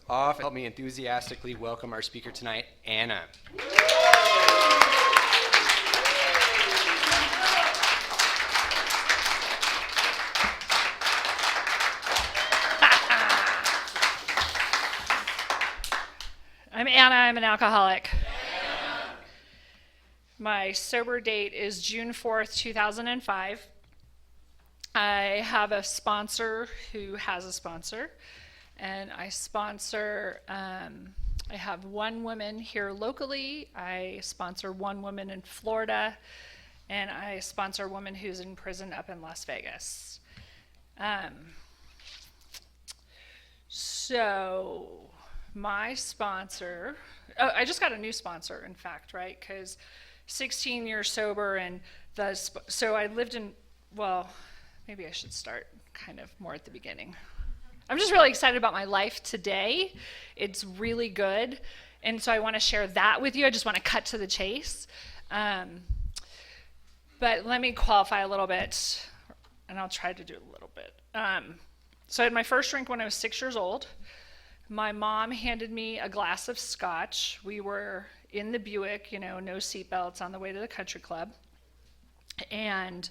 Off, help me enthusiastically welcome our speaker tonight, Anna. I'm Anna. I'm an alcoholic. My sober date is June 4th, 2005. I have a sponsor who has a sponsor. And I sponsor, I have one woman here locally, I sponsor one woman in Florida, and I sponsor a woman who's in prison up in Las Vegas. So my sponsor, I just got a new sponsor, in fact, right? Because 16 years sober, and so I lived in, well, maybe I should start kind of more at the beginning. I'm just really excited about my life today. It's really good. And so I want to share that with you. I just want to cut to the chase. But let me qualify a little bit, and I'll try to do a little bit. So I had my first drink when I was 6 years old. My mom handed me a glass of scotch. We were in the Buick, no seatbelts, on the way to the country club. And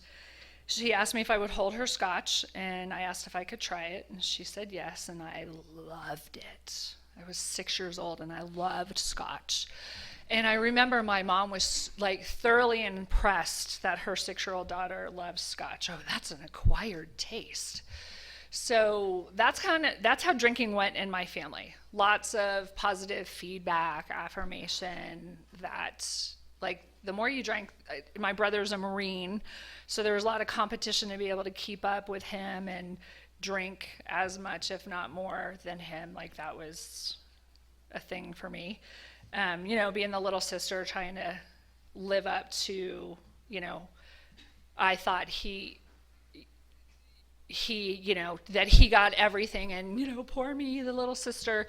she asked me if I would hold her scotch, and I asked if I could try it, and she said yes, and I loved it. I was 6 years old, and I loved scotch. And I remember my mom was thoroughly impressed that her 6-year-old daughter loves scotch. Oh, that's an acquired taste. So that's how drinking went in my family. Lots of positive feedback, affirmation, that the more you drank, my brother's a Marine, so there was a lot of competition to be able to keep up with him and drink as much, if not more, than him. That was a thing for me. Being the little sister, trying to live up to, I thought that he got everything, and, poor me, the little sister.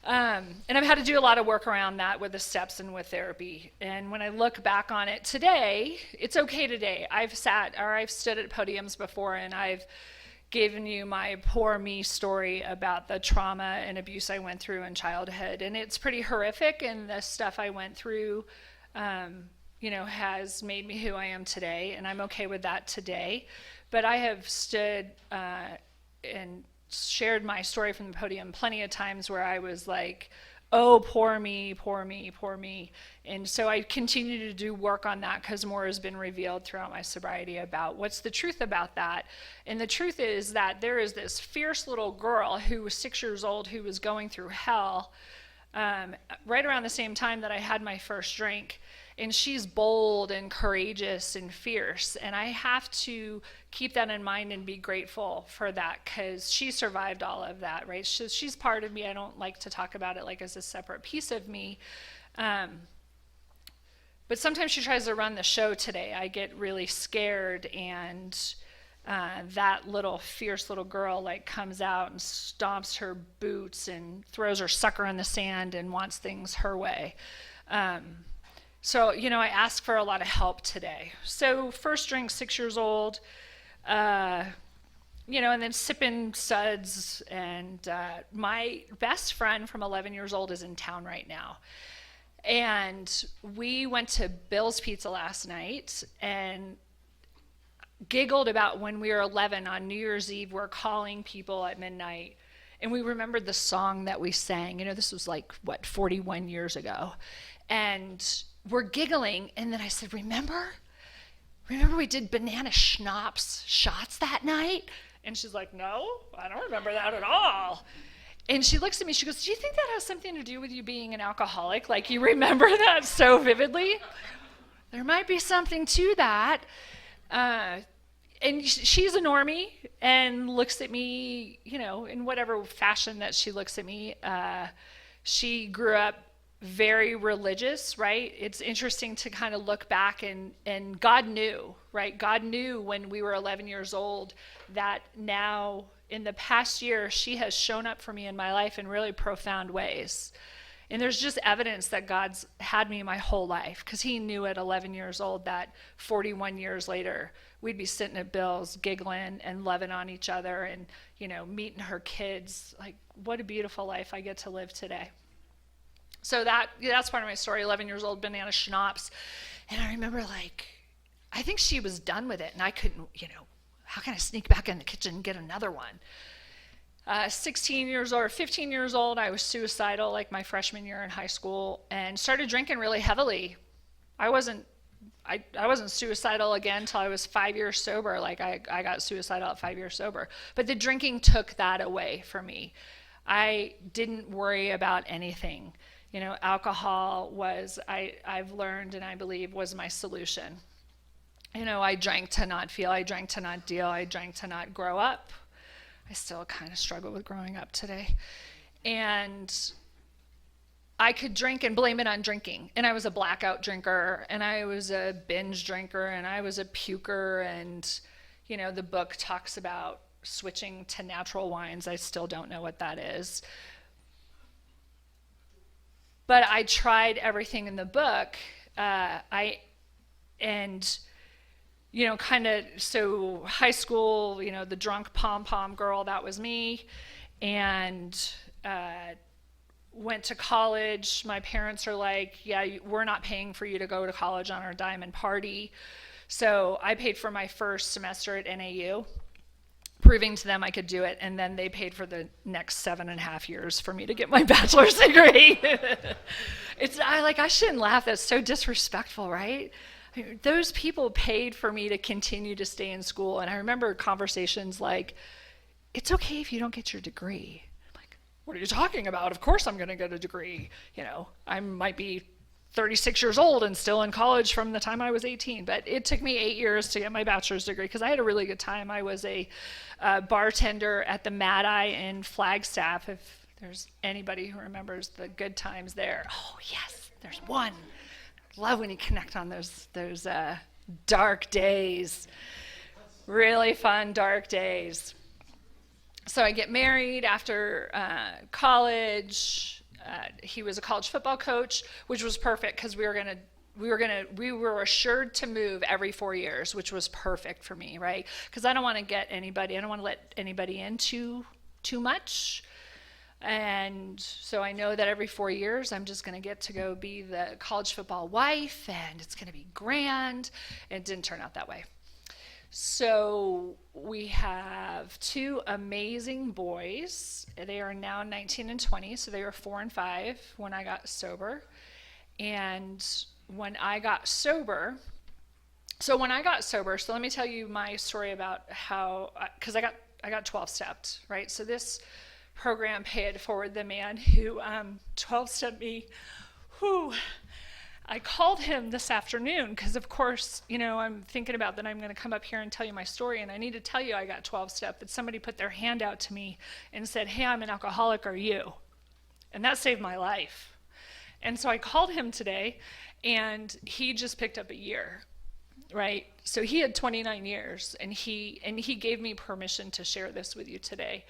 And I've had to do a lot of work around that with the steps and with therapy. And when I look back on it today, it's okay today. I've stood at podiums before, and I've given you my poor me story about the trauma and abuse I went through in childhood. And it's pretty horrific, and the stuff I went through, has made me who I am today, and I'm okay with that today. But I have stood and shared my story from the podium plenty of times where I was like, oh, poor me, poor me, poor me. And so I continue to do work on that because more has been revealed throughout my sobriety about what's the truth about that. And the truth is that there is this fierce little girl who was 6 years old who was going through hell right around the same time that I had my first drink. And she's bold and courageous and fierce. And I have to keep that in mind and be grateful for that because she survived all of that, right? She's part of me. I don't like to talk about it as a separate piece of me. But sometimes she tries to run the show today. I get really scared, and that little fierce little girl comes out and stomps her boots and throws her sucker in the sand and wants things her way. So, I ask for a lot of help today. So first drink, 6 years old, and then sipping suds. And my best friend from 11 years old is in town right now. And we went to Bill's Pizza last night and giggled about when we were 11 on New Year's Eve. We're calling people at midnight. And we remembered the song that we sang. This was 41 years ago. And we're giggling, and then I said, remember we did banana schnapps shots that night? And she's like, no, I don't remember that at all. And she looks at me, she goes, do you think that has something to do with you being an alcoholic? You remember that so vividly? There might be something to that. And she's a normie and looks at me, in whatever fashion that she looks at me. She grew up very religious, right? It's interesting to kind of look back and God knew, right? God knew when we were 11 years old that now in the past year, she has shown up for me in my life in really profound ways. And there's just evidence that God's had me my whole life, because he knew at 11 years old that 41 years later, we'd be sitting at Bill's giggling and loving on each other and, meeting her kids. Like, what a beautiful life I get to live today. So that's part of my story. 11 years old, banana schnapps. And I remember, I think she was done with it, and I couldn't, how can I sneak back in the kitchen and get another one? 15 years old, I was suicidal, my freshman year in high school, and started drinking really heavily. I wasn't suicidal again until I was 5 years sober. I got suicidal at 5 years sober. But the drinking took that away from me. I didn't worry about anything. Alcohol I've learned and I believe was my solution. I drank to not feel, I drank to not deal, I drank to not grow up. I still kind of struggle with growing up today. And I could drink and blame it on drinking. And I was a blackout drinker, and I was a binge drinker, and I was a puker. And, the book talks about switching to natural wines. I still don't know what that is. But I tried everything in the book. So high school, the drunk pom-pom girl, that was me. And went to college. My parents are like, yeah, we're not paying for you to go to college on our dime and party. So I paid for my first semester at NAU, proving to them I could do it. And then they paid for the next 7.5 years for me to get my bachelor's degree. I shouldn't laugh. That's so disrespectful, right? Those people paid for me to continue to stay in school. And I remember conversations like, it's okay if you don't get your degree. I'm like, what are you talking about? Of course I'm going to get a degree. I might be 36 years old and still in college from the time I was 18. But it took me 8 years to get my bachelor's degree because I had a really good time. I was a bartender at the Mad Eye in Flagstaff, if there's anybody who remembers the good times there. Oh, yes, there's one. Love when you connect on those dark days. Really fun, dark days. So I get married after college. He was a college football coach, which was perfect because we were assured to move every 4 years, which was perfect for me, right? Because I don't want to let anybody in too much. And so I know that every 4 years I'm just going to get to go be the college football wife, and it's going to be grand. It didn't turn out that way. So we have 2 amazing boys. They are now 19 and 20, so they were 4 and 5 when I got sober. And when I got sober, so let me tell you my story about how, because I got 12-stepped, right? So this program paid forward the man who 12-stepped me. I called him this afternoon because, of course, I'm thinking about that I'm going to come up here and tell you my story, and I need to tell you I got 12-step, but somebody put their hand out to me and said, hey, I'm an alcoholic, are you? And that saved my life. And so I called him today, and he just picked up a year, right? So he had 29 years, and he gave me permission to share this with you today.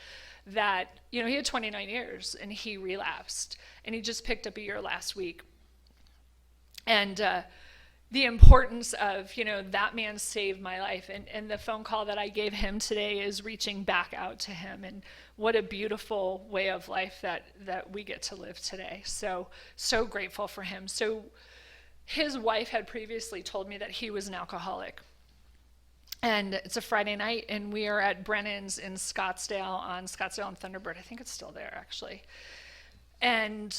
That, he had 29 years and he relapsed, and he just picked up a year last week. And the importance of, that man saved my life. And the phone call that I gave him today is reaching back out to him. And what a beautiful way of life that we get to live today. So grateful for him. So his wife had previously told me that he was an alcoholic. And it's a Friday night, and we are at Brennan's in Scottsdale and Thunderbird. I think it's still there, actually. And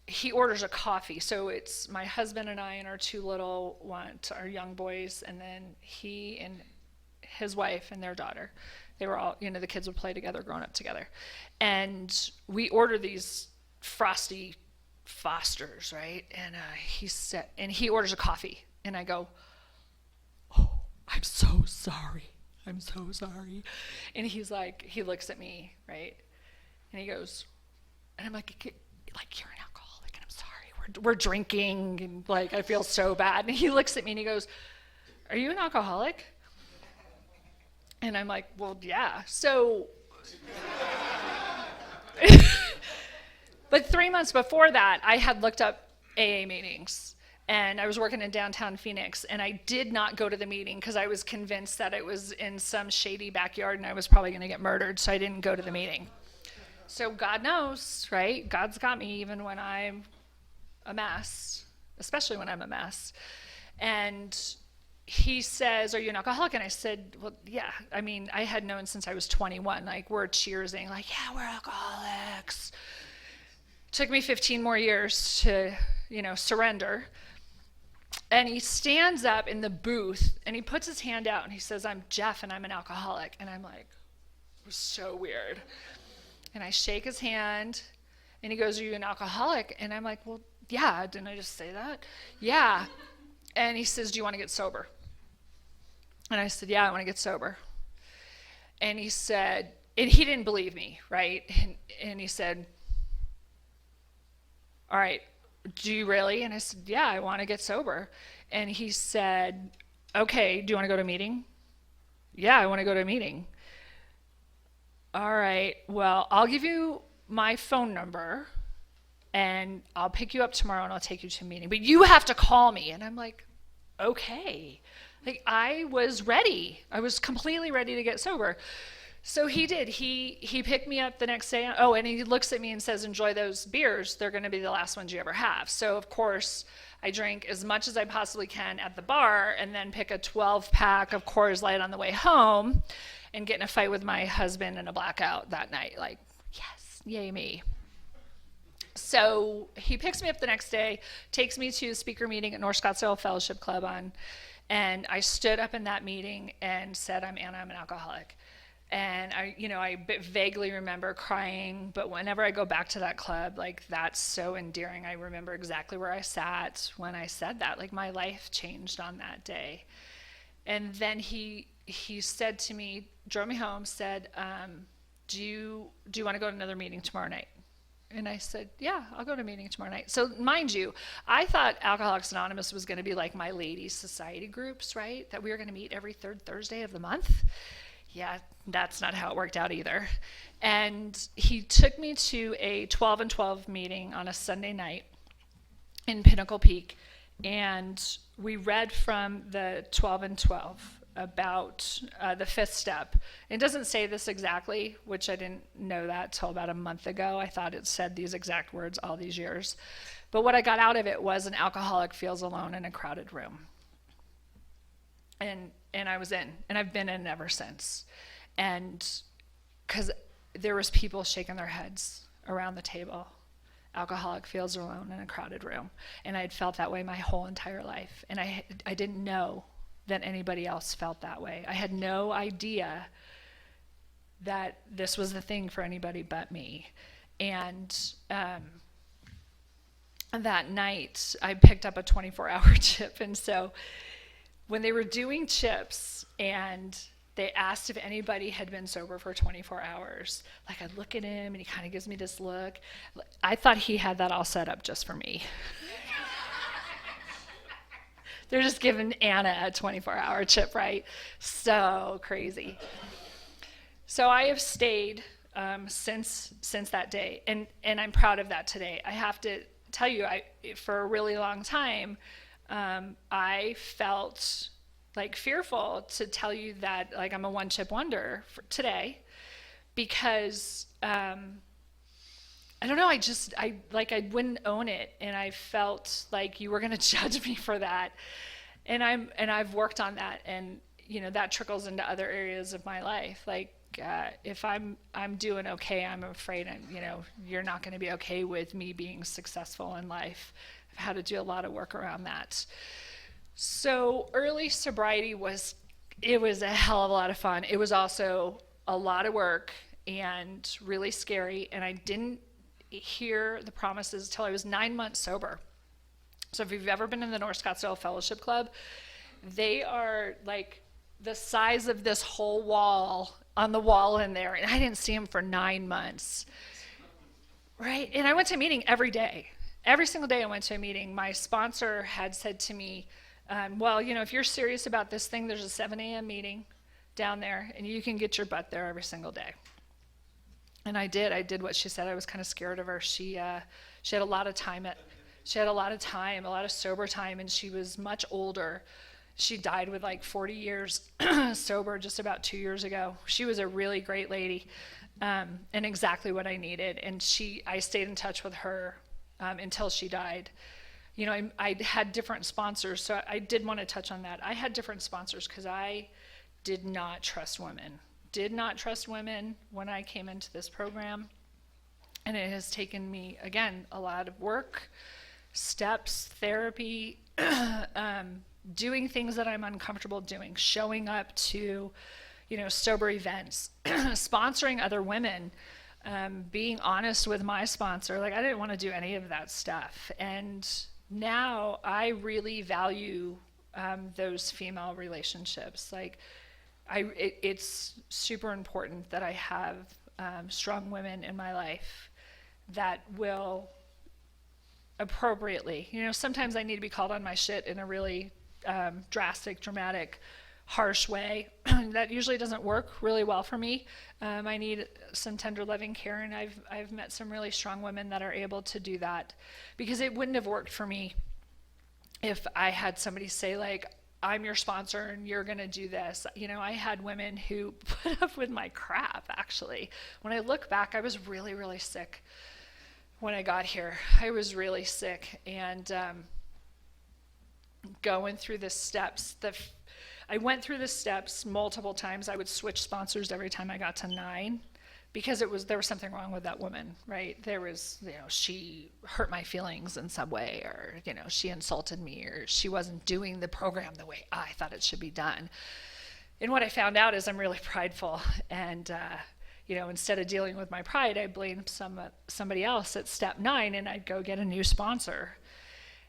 he orders a coffee. So it's my husband and I and our 2 little ones, our young boys, and then he and his wife and their daughter. They were all, the kids would play together, growing up together. And we order these frosty Fosters, right? And he orders a coffee, and I go, I'm so sorry. And he's like, he looks at me, right? And he goes, and I'm like, you're an alcoholic, and I'm sorry. We're drinking, and I feel so bad. And he looks at me and he goes, are you an alcoholic? And I'm like, well, yeah. So, But 3 months before that, I had looked up AA meetings. And I was working in downtown Phoenix, and I did not go to the meeting because I was convinced that it was in some shady backyard and I was probably going to get murdered, so I didn't go to the meeting. So God knows, right? God's got me even when I'm a mess, especially when I'm a mess. And he says, "Are you an alcoholic?" And I said, "Well, yeah." I mean, I had known since I was 21. Like, we're cheersing, like, "Yeah, we're alcoholics." Took me 15 more years to, surrender. And he stands up in the booth and he puts his hand out and he says, "I'm Jeff and I'm an alcoholic." And I'm like, it was so weird. And I shake his hand and he goes, "Are you an alcoholic?" And I'm like, "Well, yeah, didn't I just say that?" "Yeah." And he says, "Do you want to get sober?" And I said, "Yeah, I want to get sober." And he said, and he didn't believe me, right? And he said, "All right, do you really?" And I said, "Yeah, I want to get sober." And he said, "Okay, do you want to go to a meeting?" "Yeah, I want to go to a meeting." "All right, well, I'll give you my phone number and I'll pick you up tomorrow and I'll take you to a meeting. But you have to call me." And I'm like, okay. Like, I was ready. I was completely ready to get sober. So he did. He picked me up the next day. Oh, and he looks at me and says, "Enjoy those beers. They're going to be the last ones you ever have." So, of course, I drink as much as I possibly can at the bar and then pick a 12-pack of Coors Light on the way home and get in a fight with my husband in a blackout that night. Like, yes, yay me. So he picks me up the next day, takes me to a speaker meeting at North Scottsdale Fellowship Club and I stood up in that meeting and said, I'm an alcoholic." And I vaguely remember crying, but whenever I go back to that club, like, that's so endearing. I remember exactly where I sat when I said that. Like, my life changed on that day. And then he said to me, drove me home, said, do you want to go to another meeting tomorrow night? And I said, "Yeah, I'll go to a meeting tomorrow night." So mind you, I thought Alcoholics Anonymous was going to be like my ladies' society groups, right? That we were going to meet every third Thursday of the month. Yeah, that's not how it worked out either. And he took me to a 12 and 12 meeting on a Sunday night in Pinnacle Peak. And we read from the 12 and 12 about the fifth step. It doesn't say this exactly, which I didn't know that till about a month ago. I thought it said these exact words all these years. But what I got out of it was an alcoholic feels alone in a crowded room. And I was in, and I've been in ever since. And because there was people shaking their heads around the table. Alcoholic feels alone in a crowded room. And I had felt that way my whole entire life. And I didn't know that anybody else felt that way. I had no idea that this was the thing for anybody but me. And that night, I picked up a 24-hour chip. And so when they were doing chips and they asked if anybody had been sober for 24 hours, like, I look at him and he kind of gives me this look. I thought he had that all set up just for me. They're just giving Anna a 24-hour chip, right? So crazy. So I have stayed since that day, and I'm proud of that today. I have to tell you, for a really long time, I felt like fearful to tell you that, like, I'm a one-chip wonder for today, because I don't know, I wouldn't own it, and I felt like you were going to judge me for that. And I've worked on that, and that trickles into other areas of my life. Like, if I'm doing okay, I'm afraid you're not going to be okay with me being successful in life. I've had to do a lot of work around that. So early sobriety was a hell of a lot of fun. It was also a lot of work and really scary, and I didn't hear the promises till I was 9 months sober. So if you've ever been in the North Scottsdale Fellowship Club, they are like the size of this whole wall, on the wall in there, and I didn't see them for 9 months, right? And I went to a meeting every day. Every single day I went to a meeting. My sponsor had said to me, well, if you're serious about this thing, there's a 7 a.m. meeting down there, and you can get your butt there every single day. And I did what she said. I was kind of scared of her. She had a lot of time a lot of sober time, and she was much older. She died with like 40 years sober just about 2 years ago. She was a really great lady, and exactly what I needed. And I stayed in touch with her until she died. You know, I had different sponsors, so I did want to touch on that. I had different sponsors because I did not trust women. Did not trust women when I came into this program. And it has taken me, again, a lot of work, steps, therapy, doing things that I'm uncomfortable doing, showing up to, you know, sober events, sponsoring other women, being honest with my sponsor. Like, I didn't want to do any of that stuff. And now I really value those female relationships. Like, it's super important that I have strong women in my life that will appropriately, you know, sometimes I need to be called on my shit in a really drastic, dramatic, harsh way. That usually doesn't work really well for me. I need some tender, loving care, and I've met some really strong women that are able to do that, because it wouldn't have worked for me if I had somebody say, like, I'm your sponsor and you're going to do this. You know, I had women who put up with my crap, actually. When I look back, I was really, really sick when I got here. I was really sick, and going through the steps. I went through the steps multiple times. I would switch sponsors every time I got to 9, because there was something wrong with that woman, right? There was, you know, she hurt my feelings in some way, or, you know, she insulted me, or she wasn't doing the program the way I thought it should be done. And what I found out is I'm really prideful, and you know, instead of dealing with my pride, I blamed somebody else at step 9, and I'd go get a new sponsor.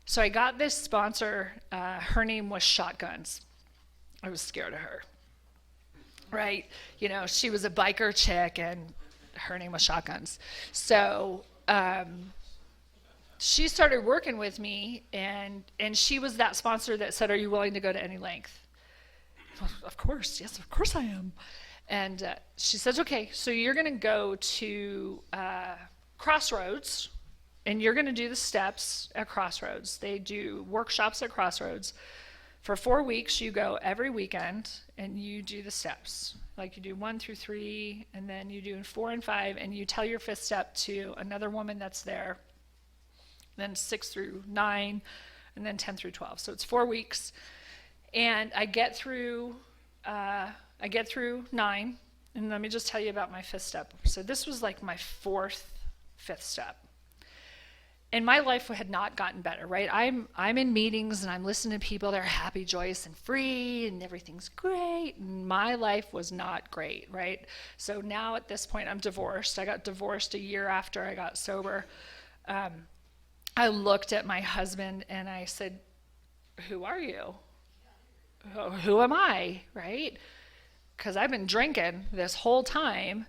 So I got this sponsor. Her name was Shotguns. I was scared of her, right? You know, she was a biker chick, and her name was Shotguns. So she started working with me, and she was that sponsor that said, "Are you willing to go to any length?" Well, of course, yes, of course I am. And she says, "Okay, so you're going to go to Crossroads, and you're going to do the steps at Crossroads." They do workshops at Crossroads. For 4 weeks, you go every weekend, and you do the steps. Like, you do 1 through 3, and then you do 4 and 5, and you tell your 5th step to another woman that's there. Then 6 through 9, and then 10 through 12. So it's 4 weeks. And I get through 9, and let me just tell you about my 5th step. So this was like my 5th step. And my life had not gotten better, right? I'm in meetings, and I'm listening to people that are happy, joyous, and free, and everything's great. And my life was not great, right? So now at this point, I'm divorced. I got divorced a year after I got sober. I looked at my husband, and I said, "Who are you? Who am I?" Right? Because I've been drinking this whole time.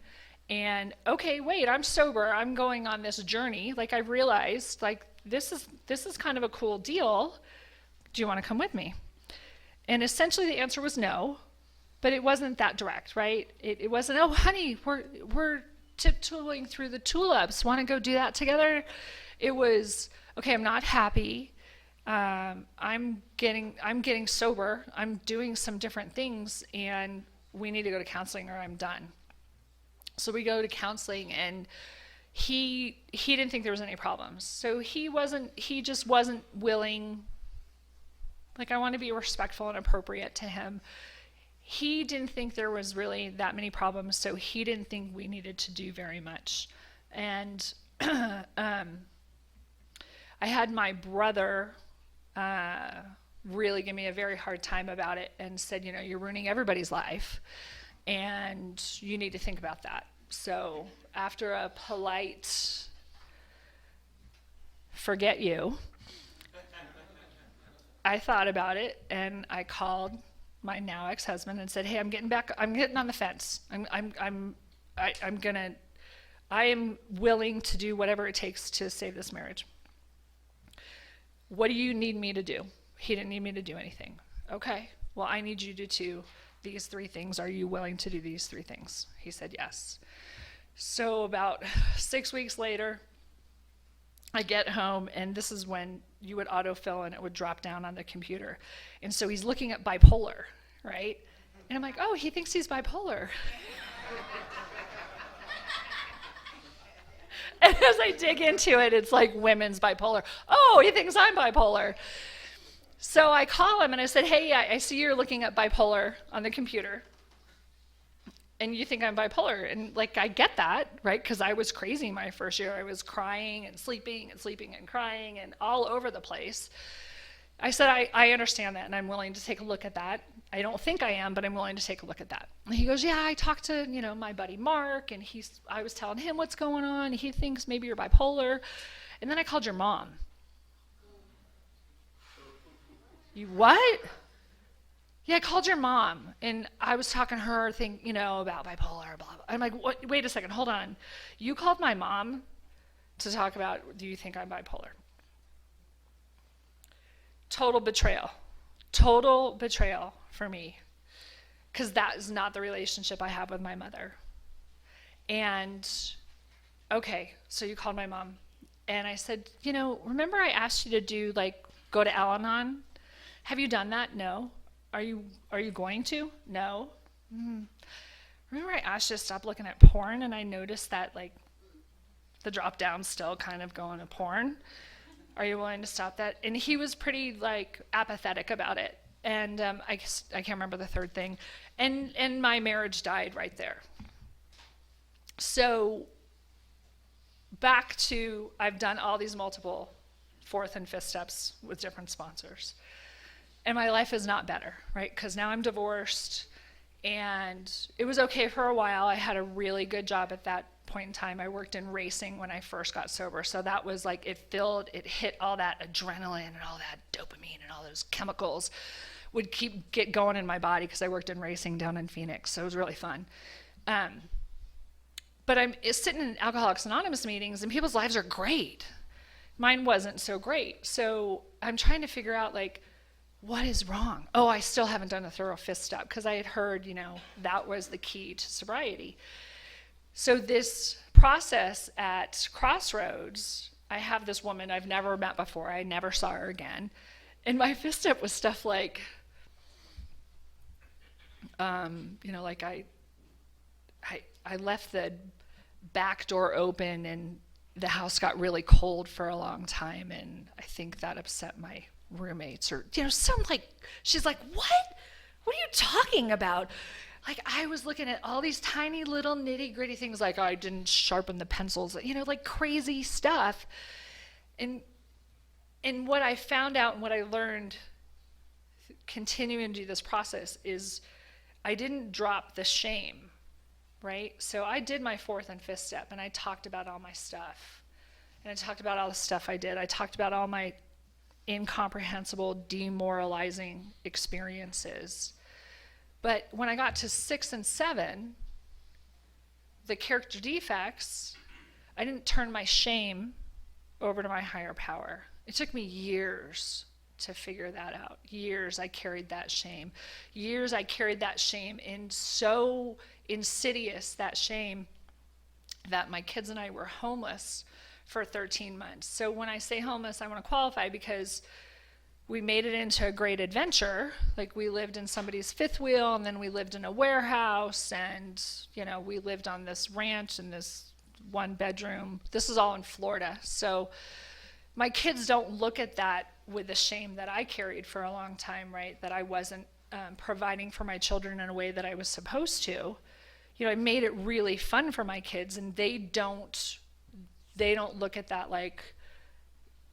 And okay, wait, I'm sober. I'm going on this journey. Like, I realized, like, this is kind of a cool deal. Do you want to come with me? And essentially the answer was no, but it wasn't that direct, right? It wasn't, "Oh, honey, we're tiptoeing through the tulips. Want to go do that together?" It was, "Okay, I'm not happy. I'm getting sober. I'm doing some different things, and we need to go to counseling, or I'm done." So we go to counseling, and he didn't think there was any problems. So he just wasn't willing. Like, I want to be respectful and appropriate to him. He didn't think there was really that many problems, so he didn't think we needed to do very much. And I had my brother really give me a very hard time about it, and said, "You know, you're ruining everybody's life, and you need to think about that." So after a polite "forget you," I thought about it, and I called my now ex-husband and said, "Hey, I'm getting on the fence. I am willing to do whatever it takes to save this marriage. What do you need me to do?" He didn't need me to do anything. "Okay, well, I need you to do these 3 things. Are you willing to do these 3 things?" He said yes. So about 6 weeks later, I get home, and this is when you would autofill and it would drop down on the computer. And so he's looking at bipolar, right? And I'm like, oh, he thinks he's bipolar. And as I dig into it, it's like women's bipolar. Oh, he thinks I'm bipolar. So I call him and I said, hey, I see you're looking at bipolar on the computer. And you think I'm bipolar. And like, I get that, right? Because I was crazy my first year. I was crying and sleeping and crying and all over the place. I said, I understand that, and I'm willing to take a look at that. I don't think I am, but I'm willing to take a look at that. And he goes, yeah, I talked to, my buddy Mark, and I was telling him what's going on. He thinks maybe you're bipolar. And then I called your mom. You what? Yeah, I called your mom, and I was talking to her, about bipolar, blah, blah. I'm like, what? Wait a second, hold on. You called my mom to talk about, do you think I'm bipolar? Total betrayal for me, because that is not the relationship I have with my mother. And, okay, so you called my mom, and I said, remember I asked you to go to Al-Anon? Have you done that? No. Are you going to? No. Remember I asked you to stop looking at porn, and I noticed that the drop down still kind of going to porn. Are you willing to stop that? And he was pretty apathetic about it. And I can't remember the third thing. And my marriage died right there. So back to, I've done all these multiple fourth and fifth steps with different sponsors. And my life is not better, right? Because now I'm divorced, and it was okay for a while. I had a really good job at that point in time. I worked in racing when I first got sober. So that was it hit all that adrenaline and all that dopamine and all those chemicals would get going in my body because I worked in racing down in Phoenix. So it was really fun. But I'm sitting in Alcoholics Anonymous meetings, and people's lives are great. Mine wasn't so great. So I'm trying to figure out what is wrong? Oh, I still haven't done a thorough fifth step, because I had heard, that was the key to sobriety. So this process at Crossroads, I have this woman I've never met before. I never saw her again. And my fifth step was stuff I left the back door open, and the house got really cold for a long time, and I think that upset my roommates, or she's like, what are you talking about? I was looking at all these tiny little nitty gritty things, I didn't sharpen the pencils, crazy stuff. And what I found out and what I learned continuing to do this process is I didn't drop the shame, right? So I did my fourth and fifth step, and I talked about all my stuff, and I talked about all the stuff I did. I talked about all my incomprehensible, demoralizing experiences. But when I got to 6 and 7, the character defects, I didn't turn my shame over to my higher power. It took me years to figure that out. Years I carried that shame. Years I carried that shame, in so insidious, that shame, that my kids and I were homeless for 13 months. So when I say homeless, I want to qualify, because we made it into a great adventure. We lived in somebody's fifth wheel, and then we lived in a warehouse, and we lived on this ranch in this one bedroom. This is all in Florida. So my kids don't look at that with the shame that I carried for a long time, right? That I wasn't providing for my children in a way that I was supposed to. I made it really fun for my kids, and they don't look at that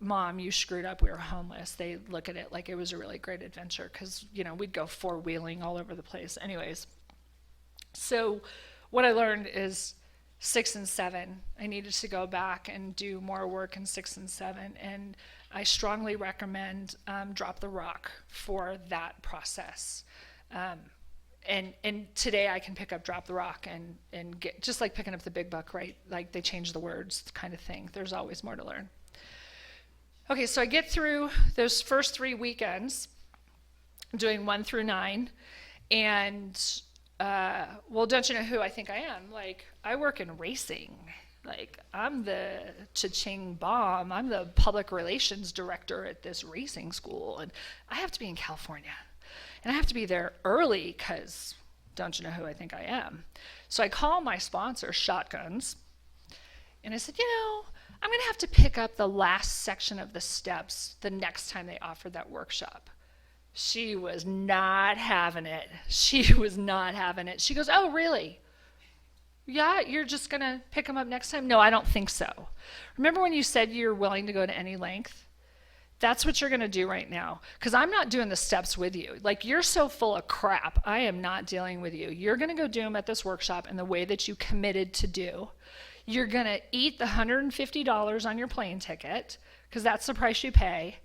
Mom, you screwed up, we were homeless. They look at it like it was a really great adventure, because we'd go four-wheeling all over the place. Anyways, so what I learned is 6 and 7, I needed to go back and do more work in 6 and 7, and I strongly recommend Drop the Rock for that process. And today I can pick up Drop the Rock and get, just like picking up the big book, right? They change the words kind of thing. There's always more to learn. Okay, so I get through those first 3 weekends, doing 1 through 9, and well, don't you know who I think I am? Like, I work in racing. Like, I'm the cha-ching bomb. I'm the public relations director at this racing school, and I have to be in California. And I have to be there early because don't you know who I think I am? So I call my sponsor, Shotguns, and I said, I'm going to have to pick up the last section of the steps the next time they offer that workshop. She was not having it. She was not having it. She goes, oh, really? Yeah, you're just going to pick them up next time? No, I don't think so. Remember when you said you're willing to go to any length? That's what you're going to do right now. Because I'm not doing the steps with you. Like, you're so full of crap. I am not dealing with you. You're going to go do them at this workshop in the way that you committed to do. You're going to eat the $150 on your plane ticket, because that's the price you pay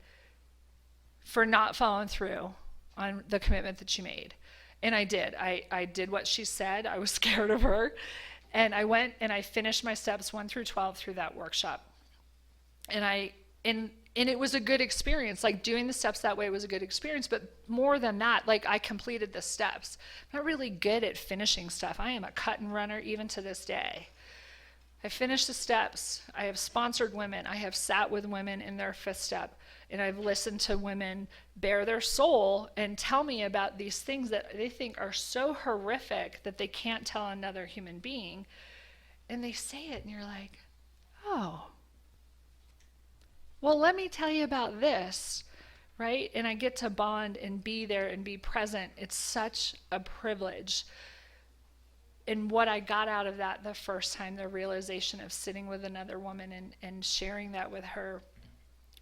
for not following through on the commitment that you made. And I did. I did what she said. I was scared of her. And I went and I finished my steps 1 through 12 through that workshop. And it was a good experience. Like, doing the steps that way was a good experience. But more than that, like, I completed the steps. I'm not really good at finishing stuff. I am a cut and runner even to this day. I finished the steps. I have sponsored women. I have sat with women in their 5th step. And I've listened to women bare their soul and tell me about these things that they think are so horrific that they can't tell another human being. And they say it, and you're like, oh, well, let me tell you about this, right? And I get to bond and be there and be present. It's such a privilege. And what I got out of that the first time, the realization of sitting with another woman and sharing that with her,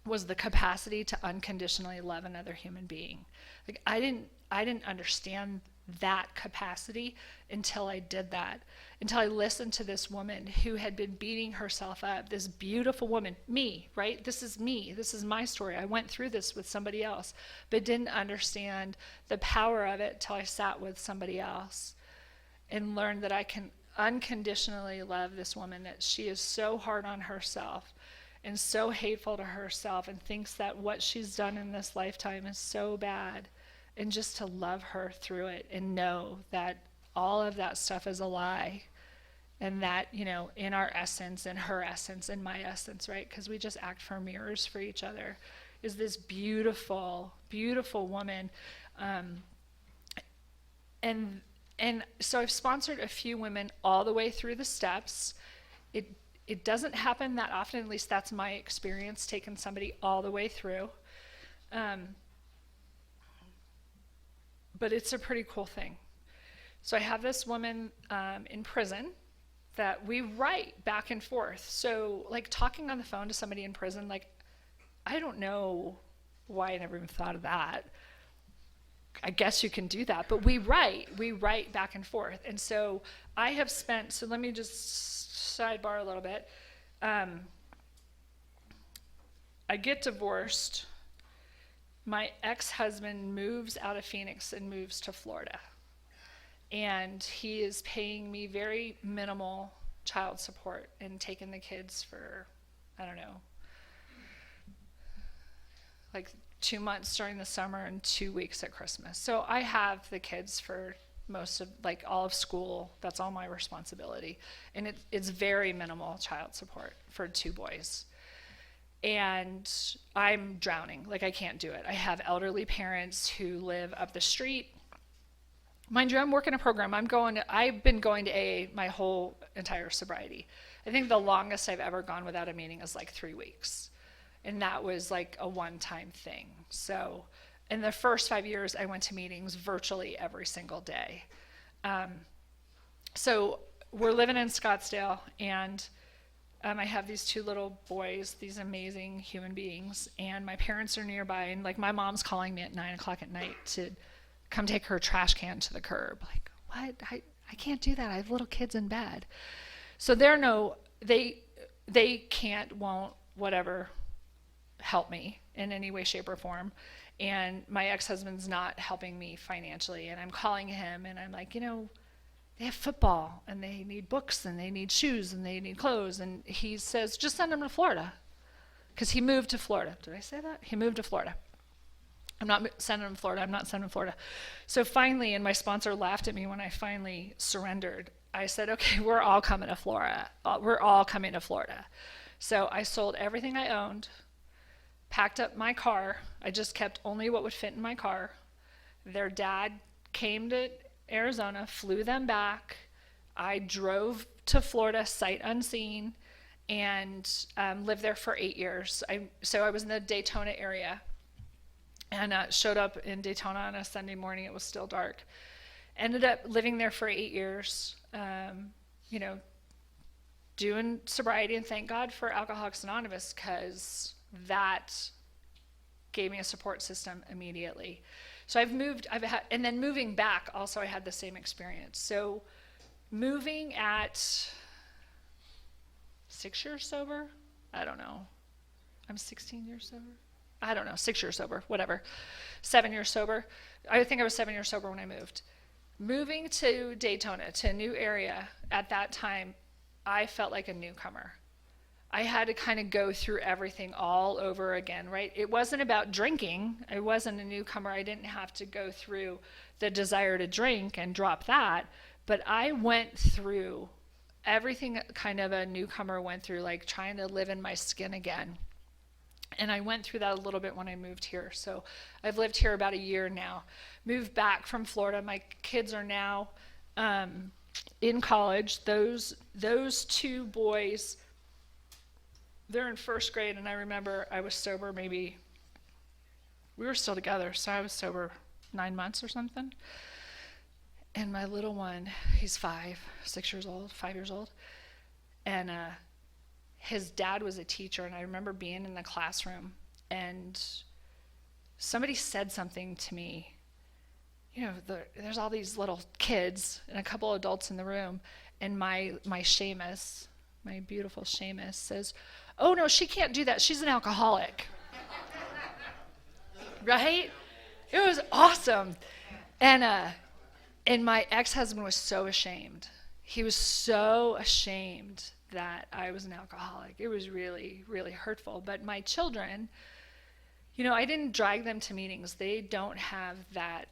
was the capacity to unconditionally love another human being. Like, I didn't understand that capacity until I did that, until I listened to this woman who had been beating herself up, this beautiful woman, me, right? This is me. This is my story. I went through this with somebody else, but didn't understand the power of it till I sat with somebody else and learned that I can unconditionally love this woman, that she is so hard on herself and so hateful to herself and thinks that what she's done in this lifetime is so bad, and just to love her through it and know that all of that stuff is a lie, and that, in our essence, in her essence, in my essence, right, because we just act for mirrors for each other, is this beautiful, beautiful woman. And so I've sponsored a few women all the way through the steps. It doesn't happen that often, at least that's my experience, taking somebody all the way through. But it's a pretty cool thing. So I have this woman in prison that we write back and forth. So, like, talking on the phone to somebody in prison, like, I don't know why I never even thought of that. I guess you can do that, but we write back and forth. And so I have spent, so let me just sidebar a little bit. I get divorced. My ex-husband moves out of Phoenix and moves to Florida. And he is paying me very minimal child support and taking the kids for, I don't know, like 2 months during the summer and 2 weeks at Christmas. So I have the kids for most of, like, all of school. That's all my responsibility. And it's very minimal child support for 2 boys. And I'm drowning. Like, I can't do it. I have elderly parents who live up the street. Mind you, I'm working a program. I've been going to AA my whole entire sobriety. I think the longest I've ever gone without a meeting is like 3 weeks. And that was like a one-time thing. So in the first 5 years, I went to meetings virtually every single day. So we're living in Scottsdale, and I have these 2 little boys, these amazing human beings, and my parents are nearby, and like my mom's calling me at 9 o'clock at night to come take her trash can to the curb. Like, what? I can't do that. I have little kids in bed. So they can't, won't, whatever, help me in any way, shape, or form. And my ex-husband's not helping me financially. And I'm calling him, and I'm like, they have football, and they need books, and they need shoes, and they need clothes. And he says, just send them to Florida. Because he moved to Florida. Did I say that? He moved to Florida. I'm not sending them to Florida. I'm not sending them to Florida. So finally, and my sponsor laughed at me when I finally surrendered. I said, okay, we're all coming to Florida. We're all coming to Florida. So I sold everything I owned, packed up my car. I just kept only what would fit in my car. Their dad came to Arizona, flew them back. I drove to Florida sight unseen and lived there for 8 years. So I was in the Daytona area and showed up in Daytona on a Sunday morning. It was still dark. Ended up living there for 8 years, doing sobriety, and thank God for Alcoholics Anonymous, because that gave me a support system immediately. So and then moving back also, I had the same experience. So moving at 6 years sober, I don't know. I'm 16 years sober. I don't know, 6 years sober, whatever. 7 years sober. I think I was 7 years sober when I moved. Moving to Daytona, to a new area at that time, I felt like a newcomer. I had to kind of go through everything all over again, right? It wasn't about drinking. I wasn't a newcomer. I didn't have to go through the desire to drink and drop that. But I went through everything kind of a newcomer went through, like trying to live in my skin again. And I went through that a little bit when I moved here. So I've lived here about a year now. Moved back from Florida. My kids are now in college. Those two boys, they're in first grade, and I remember I was sober we were still together, so I was sober 9 months or something. And my little one, he's 5 years old. And his dad was a teacher, and I remember being in the classroom, and somebody said something to me. There's all these little kids and a couple adults in the room, and my Seamus, my beautiful Seamus, says, "Oh no, she can't do that. She's an alcoholic." Right? It was awesome. And my ex-husband was so ashamed. He was so ashamed that I was an alcoholic. It was really, really hurtful. But my children, I didn't drag them to meetings. They don't have that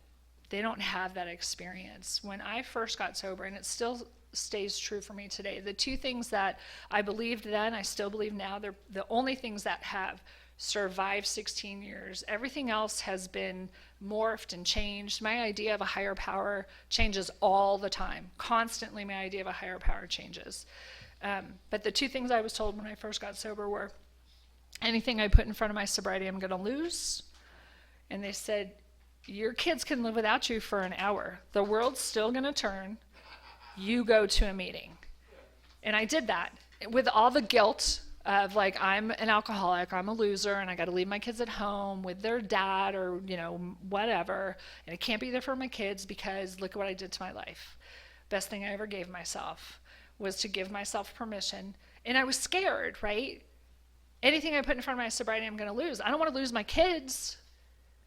experience. When I first got sober, and it still stays true for me today, the two things that I believed then, I still believe now, they're the only things that have survived 16 years. Everything else has been morphed and changed. My idea of a higher power changes all the time. Constantly, my idea of a higher power changes. But the two things I was told when I first got sober were, anything I put in front of my sobriety, I'm going to lose. And they said, your kids can live without you for an hour. The world's still going to turn. You go to a meeting. And I did that with all the guilt of, like, I'm an alcoholic, I'm a loser, and I got to leave my kids at home with their dad or, whatever. And I can't be there for my kids because look at what I did to my life. Best thing I ever gave myself was to give myself permission. And I was scared, right? Anything I put in front of my sobriety, I'm going to lose. I don't want to lose my kids.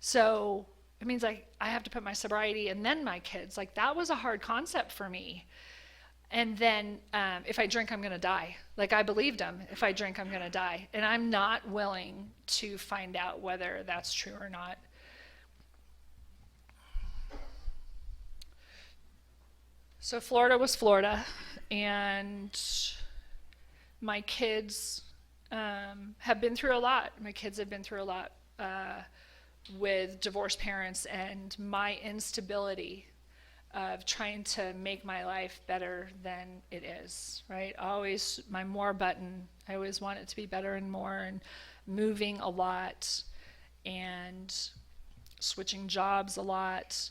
So it means I have to put my sobriety and then my kids. Like, that was a hard concept for me. And then if I drink, I'm going to die. Like, I believed him. If I drink, I'm going to die. And I'm not willing to find out whether that's true or not. So Florida was Florida. And my kids have been through a lot. My kids have been through a lot with divorced parents and my instability of trying to make my life better than it is, right? Always my more button. I always want it to be better and more, and moving a lot and switching jobs a lot.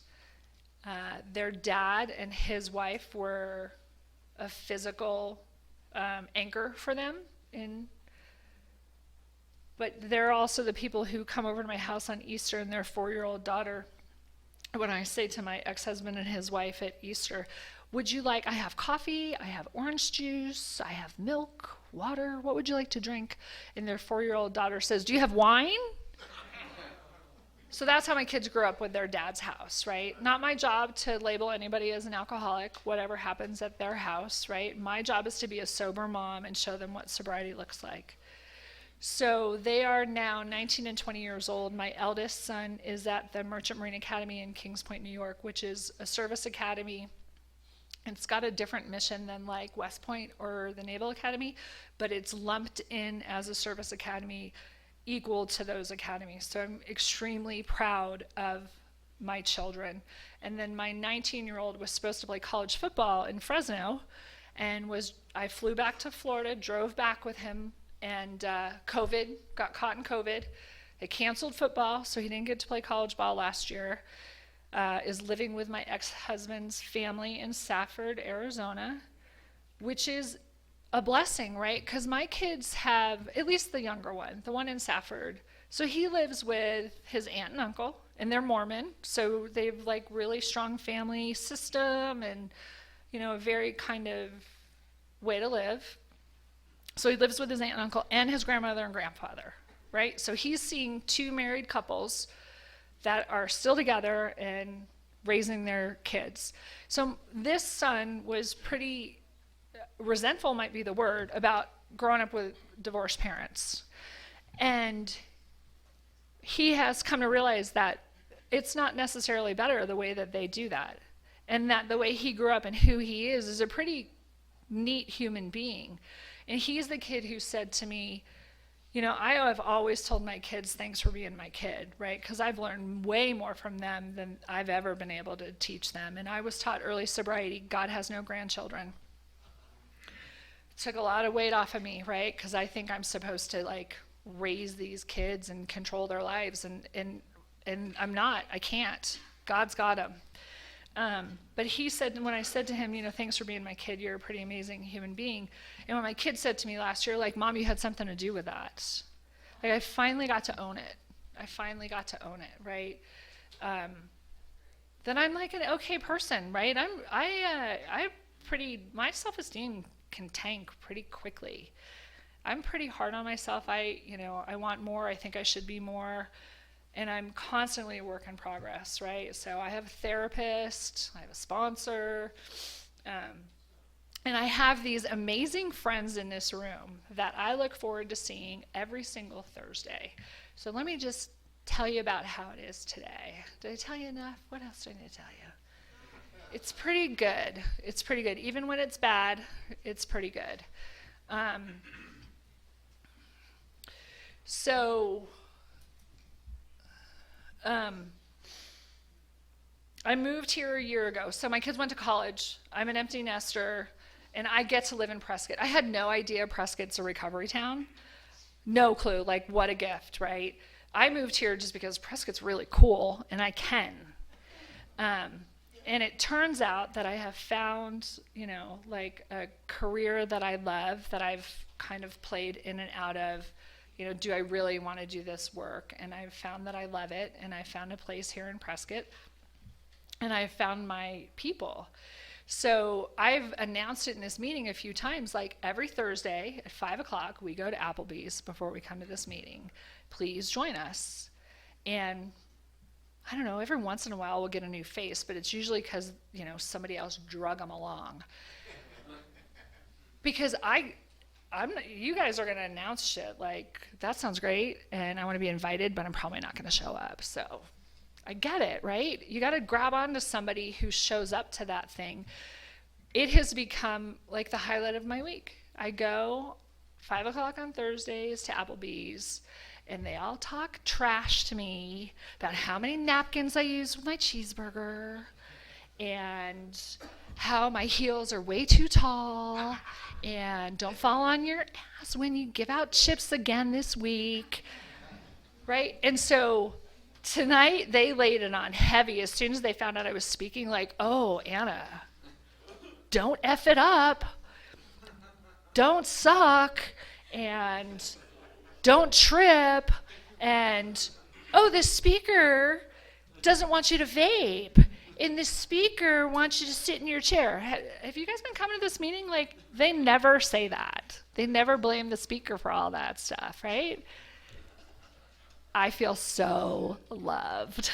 Their dad and his wife were a physical anchor for them, but they're also the people who come over to my house on Easter, and their 4-year-old daughter, when I say to my ex-husband and his wife at Easter, I have coffee, I have orange juice, I have milk, water, what would you like to drink? And their 4-year-old daughter says, do you have wine? So that's how my kids grew up, with their dad's house, right? Not my job to label anybody as an alcoholic, whatever happens at their house, right? My job is to be a sober mom and show them what sobriety looks like. So they are now 19 and 20 years old. My eldest son is at the Merchant Marine Academy in Kings Point, New York, which is a service academy. It's got a different mission than like West Point or the Naval Academy, but it's lumped in as a service academy equal to those academies. So I'm extremely proud of my children. And then my 19-year-old was supposed to play college football in Fresno, and I flew back to Florida, drove back with him, and got caught in COVID. They canceled football, so he didn't get to play college ball last year. Is living with my ex-husband's family in Safford, Arizona, which is a blessing, right? Because my kids have, at least the younger one, the one in Safford, so he lives with his aunt and uncle, and they're Mormon, so they've like really strong family system and, a very kind of way to live. So he lives with his aunt and uncle and his grandmother and grandfather, right? So he's seeing two married couples that are still together and raising their kids. So this son was pretty resentful, might be the word, about growing up with divorced parents. And he has come to realize that it's not necessarily better the way that they do that. And that the way he grew up and who he is a pretty neat human being. And he's the kid who said to me, I have always told my kids, thanks for being my kid, right? Because I've learned way more from them than I've ever been able to teach them. And I was taught early sobriety. God has no grandchildren. Took a lot of weight off of me, right? Because I think I'm supposed to like raise these kids and control their lives. And I'm not. I can't. God's got them. But he said, when I said to him, thanks for being my kid, you're a pretty amazing human being. And when my kid said to me last year, like, Mom, you had something to do with that. Like, I finally got to own it. Right? Then I'm like an okay person, right? My self-esteem can tank pretty quickly. I'm pretty hard on myself. I want more. I think I should be more. And I'm constantly a work in progress, right? So I have a therapist, I have a sponsor, and I have these amazing friends in this room that I look forward to seeing every single Thursday. So let me just tell you about how it is today. Did I tell you enough? What else do I need to tell you? It's pretty good. Even when it's bad, it's pretty good. I moved here a year ago. So my kids went to college. I'm an empty nester, and I get to live in Prescott. I had no idea Prescott's a recovery town. No clue. Like, what a gift, right? I moved here just because Prescott's really cool, and I can. And it turns out that I have found, like a career that I love, that I've kind of played in and out of. Do I really want to do this work? And I've found that I love it, and I found a place here in Prescott, and I've found my people. So I've announced it in this meeting a few times, like every Thursday at 5 o'clock, we go to Applebee's before we come to this meeting. Please join us. And I don't know, every once in a while we'll get a new face, but it's usually because, somebody else drug them along. Because you guys are going to announce shit like, that sounds great, and I want to be invited, but I'm probably not going to show up. So I get it, right? You got to grab onto somebody who shows up to that thing. It has become like the highlight of my week. I go 5 o'clock on Thursdays to Applebee's, and they all talk trash to me about how many napkins I use with my cheeseburger, and how my heels are way too tall, and don't fall on your ass when you give out chips again this week, right? And so tonight they laid it on heavy. As soon as they found out I was speaking, like, oh, Anna, don't F it up, don't suck, and don't trip, and, oh, the speaker doesn't want you to vape. And the speaker wants you to sit in your chair. Have you guys been coming to this meeting? Like, they never say that. They never blame the speaker for all that stuff, right? I feel so loved.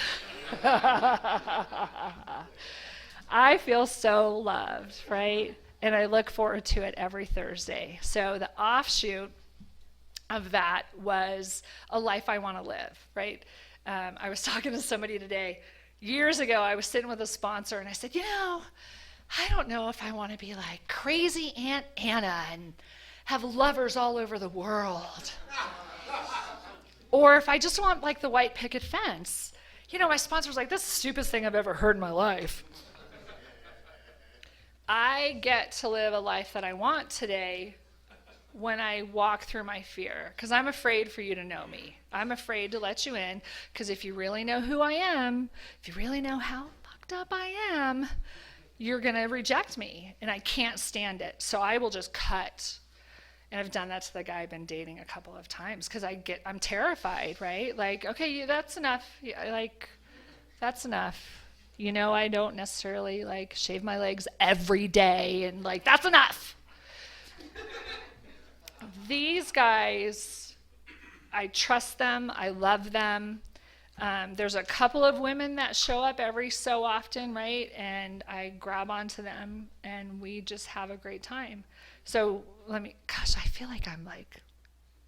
I feel so loved, right? And I look forward to it every Thursday. So the offshoot of that was a life I want to live, right? I was talking to somebody today. Years ago, I was sitting with a sponsor, and I said, I don't know if I want to be like crazy Aunt Anna and have lovers all over the world. Or if I just want like the white picket fence. My sponsor was like, that's the stupidest thing I've ever heard in my life. I get to live a life that I want today when I walk through my fear, because I'm afraid for you to know me. I'm afraid to let you in, because if you really know who I am, if you really know how fucked up I am, you're going to reject me, and I can't stand it. So I will just cut. And I've done that to the guy I've been dating a couple of times, because I'm terrified, right? Like, okay, that's enough. That's enough. I don't necessarily like shave my legs every day, and like, that's enough. These guys, I trust them. I love them. There's a couple of women that show up every so often, right? And I grab onto them, and we just have a great time. So I feel like I'm like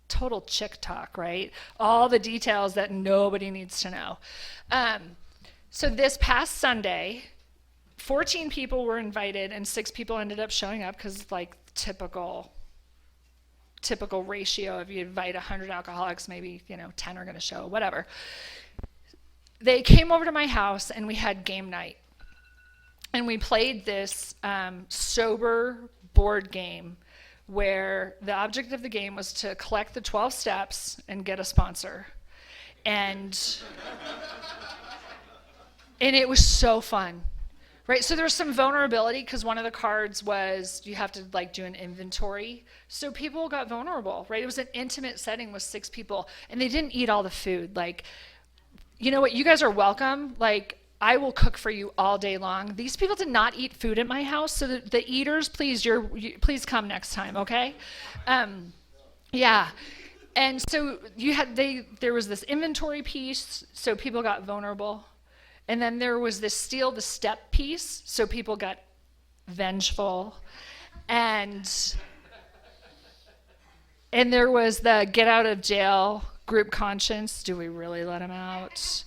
total chick talk, right? All the details that nobody needs to know. So this past Sunday, 14 people were invited, and 6 people ended up showing up, because like typical ratio, if you invite 100 alcoholics, maybe 10 are going to show, whatever. They came over to my house, and we had game night, and we played this sober board game where the object of the game was to collect the 12 steps and get a sponsor. And it was so fun, right? So there's some vulnerability, because one of the cards was you have to like do an inventory. So people got vulnerable, right? It was an intimate setting with 6 people, and they didn't eat all the food. Like, you know what? You guys are welcome. Like, I will cook for you all day long. These people did not eat food at my house, so the eaters, please come next time, okay? Yeah. And so there was this inventory piece, so people got vulnerable. And then there was this steal the step piece, so people got vengeful. And there was the get out of jail group conscience. Do we really let them out?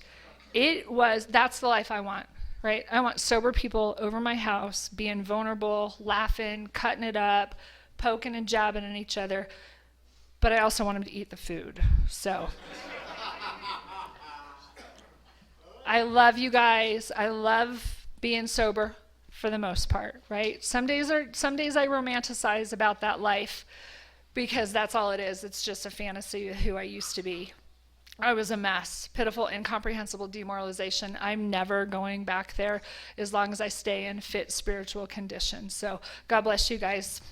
That's the life I want, right? I want sober people over my house, being vulnerable, laughing, cutting it up, poking and jabbing at each other. But I also want them to eat the food. So I love you guys. I love being sober for the most part, right? Some days I romanticize about that life, because that's all it is. It's just a fantasy of who I used to be. I was a mess, pitiful, incomprehensible demoralization. I'm never going back there as long as I stay in fit spiritual condition. So God bless you guys.